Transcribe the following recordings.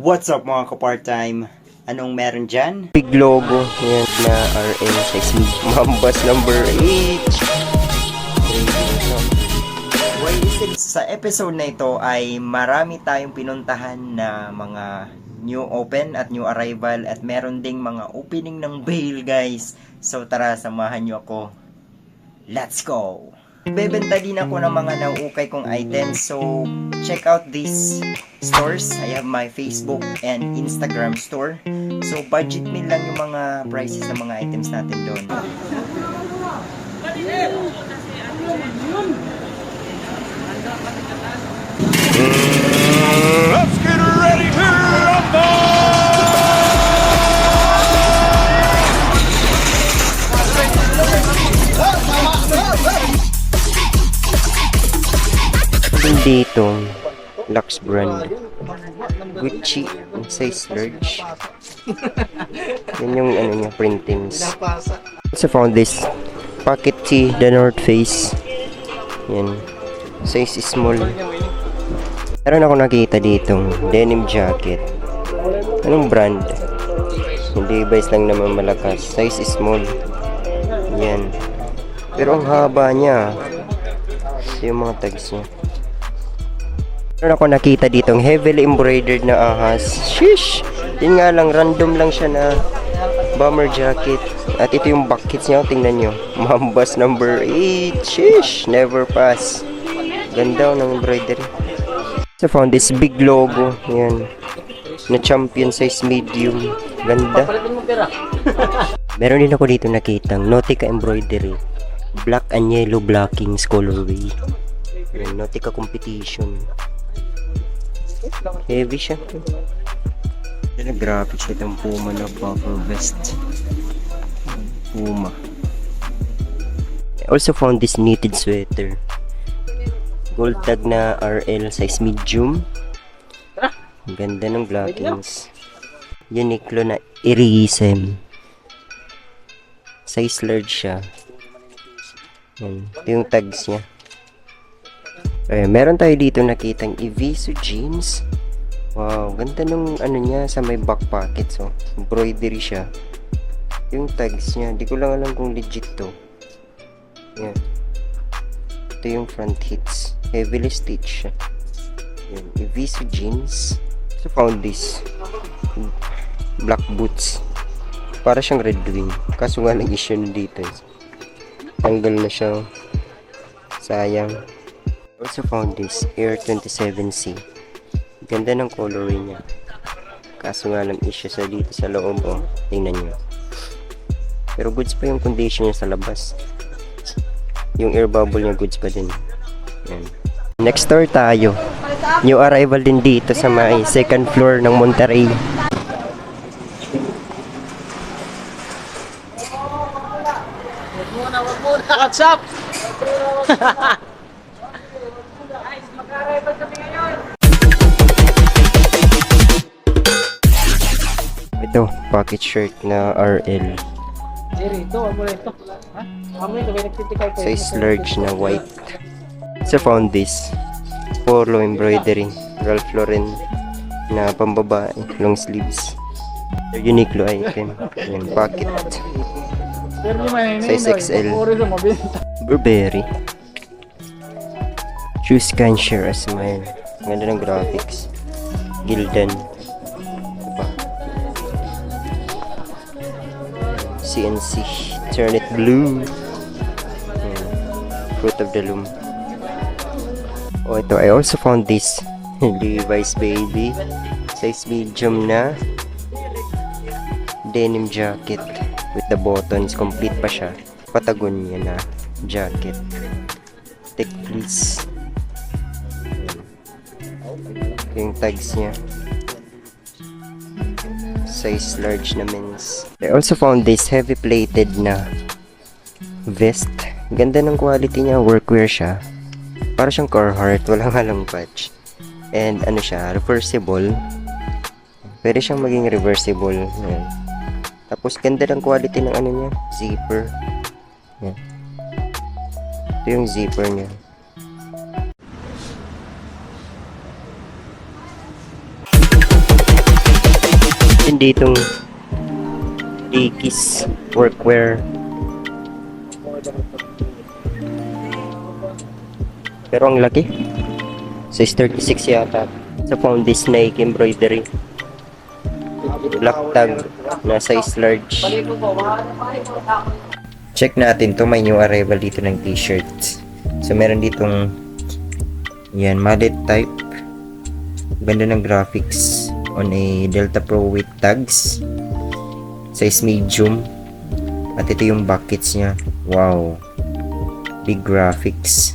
What's up mga ka-part-time? Anong meron dyan? Big logo. Yan na RM size Mambas number 8. Well, sa episode na ito ay marami tayong pinuntahan na mga new open at new arrival at meron ding mga opening ng bail, guys. So tara, samahan nyo ako. Let's go! Bebenta din ako ng mga nauukay kong items. So check out these stores. I have my Facebook and Instagram store. So budget meal lang yung mga prices ng mga items natin doon. Let's get ready to rumble! Dito, Lux brand. Gucci, size large. Yan yung ano niya, printings. Also found this pocket tee, the North Face. Yan. Size small. Meron ako nakita ditong denim jacket. Anong brand? Hindi Levi's lang naman malakas. Size small. Yan. Pero ang haba niya. Yung mga tags niya. Meron ako nakita ditong heavily embroidered na ahas. Sheesh! Yun nga lang, random lang siya na bomber jacket. At ito yung buckets niya. Tingnan nyo. Mambas number 8. Sheesh! Never pass. Ganda ng embroidery. So found this big logo. Yan. Na champion size medium. Ganda. Meron din ako dito nakitang Nautica embroidery. Black and yellow blockings colorway. Yan, Nautica competition. Heavy siya. Yan, graphics itong Puma na buffer vest. Puma. I also found this knitted sweater. Gold tag na RL size medium. Ang ganda ng blockings. Uniqlo na Irisem. Size large siya. Yan. Ito yung tags niya. Meron tayo dito nakitang Eviso jeans. Wow, ganda nung ano niya sa may back pocket. So, embroidery siya. Yung tags niya, di ko lang alam kung legit to. Yan. Ito yung front hits. Heavily stitched siya. Yan, Eviso jeans. So, found this. Black boots. Para siyang Red Wing. Kaso nga nag-issue na dito. Tanggal na siya. Sayang. Also found this Air 27C. Ganda ng coloring niya. Kaso nga lang issue sa dito sa loob. Oh. Tingnan nyo. Pero goods pa yung condition niya sa labas. Yung air bubble niya goods pa din. Yan. Next store tayo. New arrival din dito sa may second floor ng Monterey. What's up? Ito, pocket shirt na RL. Size large na white. So found this polo embroidery Ralph Lauren na pambabae, long sleeves. Uniqlo item. Yan, pocket. Size XL. Burberry. Choose can share a smile. Ganda ng graphics. Gildan. Diba? CNC. Turn it blue. Ayan. Fruit of the loom. Oh, ito. I also found this Levi's baby. Size medium na denim jacket with the buttons. Complete pa siya. Patagonia na jacket. Tech please. Yung tags niya. Size large na men's. I also found this heavy plated na vest. Ganda ng quality niya. Workwear siya. Para siyang Carhartt. Walang halang patch. And ano siya, reversible. Pwede siyang maging reversible. Yan. Tapos ganda ng quality ng ano niya, zipper. Yan. Ito yung zipper niya. ditong Dickies workwear. Pero ang laki. Size 36 yata. Sa found this Nike embroidery. Black tag na size large. Check natin to, may new arrival dito ng t-shirts. So meron ditong yan, mallet type. Ganda ng graphics on a Delta Pro with tags. Size medium. At ito yung buckets niya. Wow. Big graphics.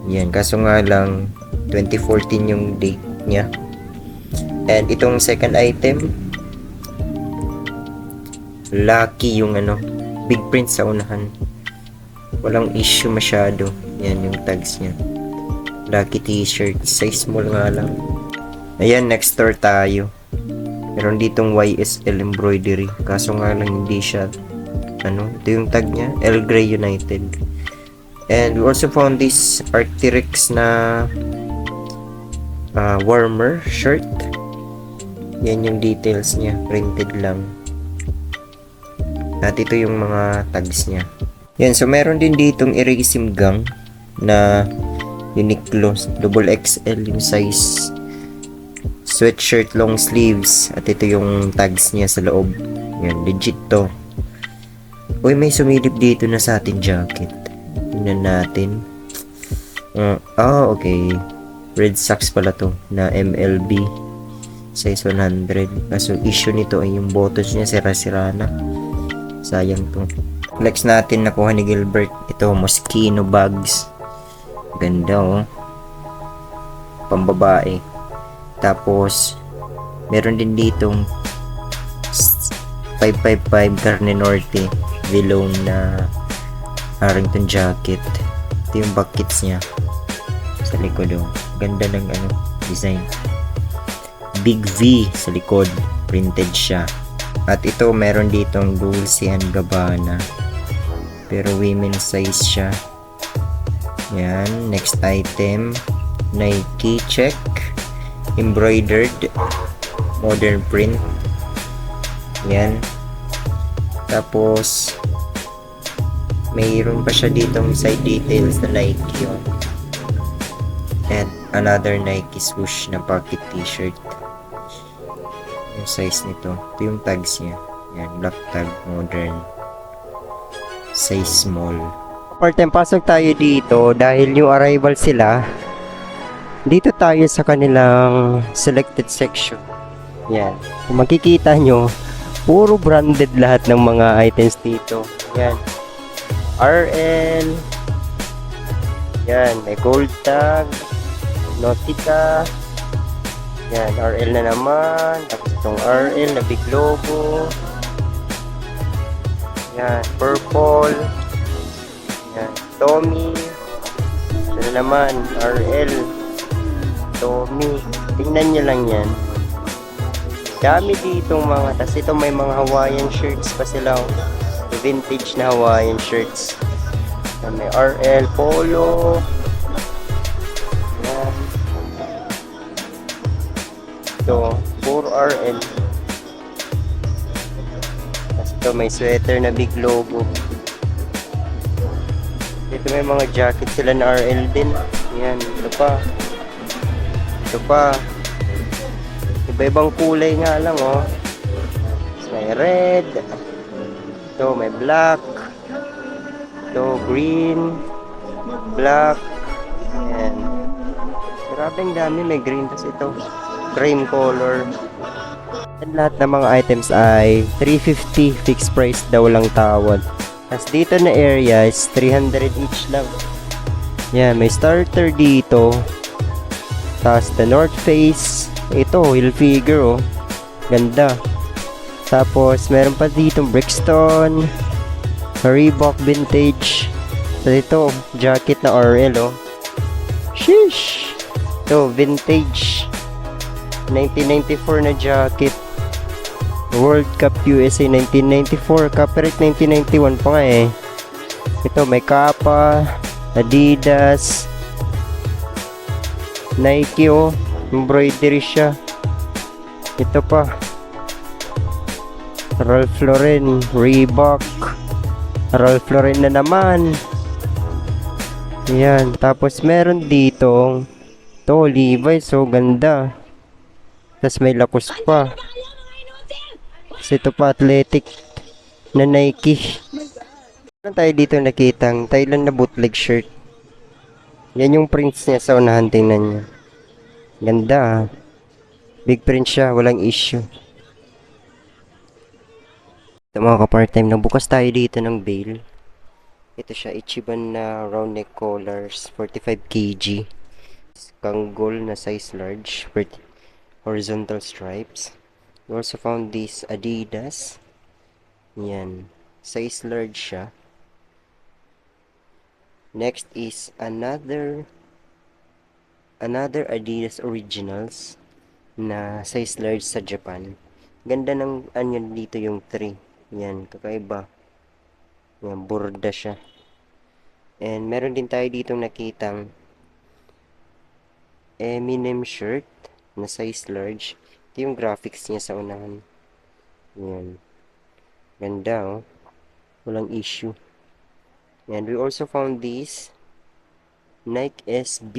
Yan, kaso nga lang 2014 yung date niya. And itong second item, lucky yung big print sa unahan. Walang issue masyado. Yan yung tags niya. Lucky t-shirt, size small nga lang. Ayan, next store tayo. Meron ditong YSL embroidery. Kaso nga lang hindi siya ito yung tag niya, El Grey United. And we also found this Arc'teryx na warmer shirt. Yan yung details niya, printed lang. At ito yung mga tags niya. Yan, so meron din ditong Irisim Gang na Uniqlo, double XL yung size. Sweatshirt long sleeves. At ito yung tags niya sa loob. Yan, legit to. Uy, may sumilip dito na sa ating jacket. Tingnan natin. Okay. Red Sox pala to na MLB. Size 100. Kaso issue nito ay yung buttons niya sira-sira na. Sayang to. Next natin nakuha ni Gilbert. Ito, Moschino bags. Ganda oh. Pambabae. Tapos meron din ditong 555 Carne Norte Vilone na Harrington jacket. Ito yung buckets niya sa likod oh. Ganda ng design. Big V sa likod, printed siya. At ito meron ditong Dolce & Gabbana, pero women's size siya. Yan, next item, Nike check, embroidered, modern print. Yan. Tapos mayroon pa siya ditong side details na Nike oh. And another Nike swoosh na pocket t-shirt. Yung size nito, ito yung tags niya. Yan, black tag, modern, size small. Part time pasok tayo dito dahil yung arrival sila. Dito tayo sa kanilang selected section. Yan, kung makikita nyo, puro branded lahat ng mga items dito. Yan, RL. Yan, may gold tag, Nautica. Yan, RL na naman. Tapos itong RL na big logo. Yan, purple. Yan, Tommy. Ito na naman, RL. Tommy. Tingnan nyo lang yan. Dami ditong mga. Tapos ito may mga Hawaiian shirts pa sila. Vintage na Hawaiian shirts. Yan, may RL Polo. Yan. Ito, puro RL. Tapos ito may sweater na big logo. Ito may mga jacket sila na RL din. Yan, ito pa. Ito pa. Iba-ibang kulay nga lang oh. May red. Ito may black. Ito green. Black. Ayan. Grabing dami, may green. Tapos ito cream color. And lahat ng mga items ay 350 fixed price daw lang tawad. Tapos dito na area is 300 each lang. Yan, may starter dito. Tapos the North Face. Ito, wheel figure oh. Ganda. Tapos meron pa dito Brixton, Reebok vintage. So ito, jacket na RL oh. Sheesh. Ito, vintage 1994 na jacket. World Cup USA 1994, copyright 1991 pa nga eh. Ito may Kappa, Adidas, Nike oh, embroidery siya. Ito pa. Ralph Lauren, Reebok. Ralph Lauren na naman. Yan. Tapos meron ditong to Levi's. So ganda. Tapos may lakos pa. Tapos ito pa athletic na Nike. Meron tayo dito nakitang Thailand na bootleg shirt. Yan yung prints niya sa unahan. Tingnan niyo. Ganda ah. Big print siya. Walang issue. Ito mga ka-part-time, nagbukas tayo dito ng bail. Ito siya, Ichiban na round neck collars, 45 kg. Kanggol na size large, horizontal stripes. We also found this Adidas. Yan, size large siya. Next is another Adidas Originals na size large sa Japan. Ganda ng anyan dito yung 3. Yan, kakaiba. Yan, borda siya. And meron din tayo dito nakitang Eminem shirt na size large. Ito yung graphics niya sa unahan. Yan. Ganda oh. Walang issue. And we also found this Nike SB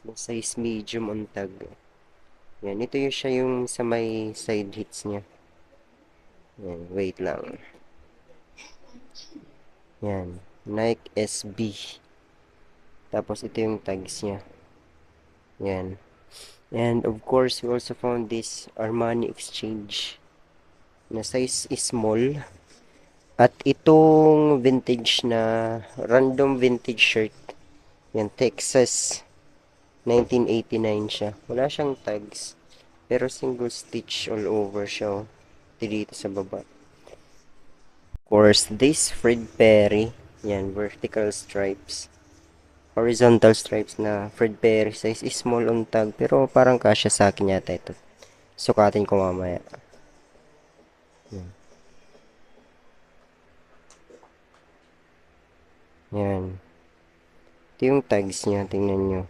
na size medium on tag. Yan, ito yung siya yung sa may side hits niya. Yan, wait lang. Yan, Nike SB. Tapos ito yung tags niya. Yan. And of course, we also found this Armani Exchange na size is small. At itong vintage na random vintage shirt. Yan, Texas 1989 siya. Wala siyang tags. Pero single stitch all over siya. Oh. Dito sa baba. Of course, this Fred Perry. Yan, vertical stripes. Horizontal stripes na Fred Perry size is small on tag. Pero parang kasya sa akin yata ito. Sukatin ko mamaya. Yan. Yan. Ito yung tags niya. Tingnan nyo.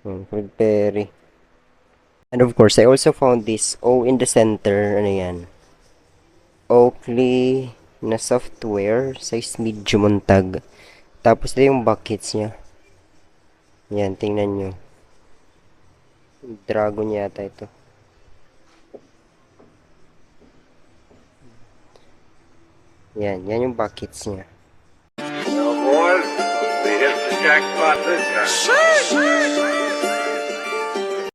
Yan, Fred Perry. And of course, I also found this O in the center. Ano yan? Oakley na software. Size medium on tag. Tapos ito yung buckets niya. Yan, tingnan nyo. Dragon yata ito. Yan, yan yung buckets niya. Boys, we hit the jackpot this time.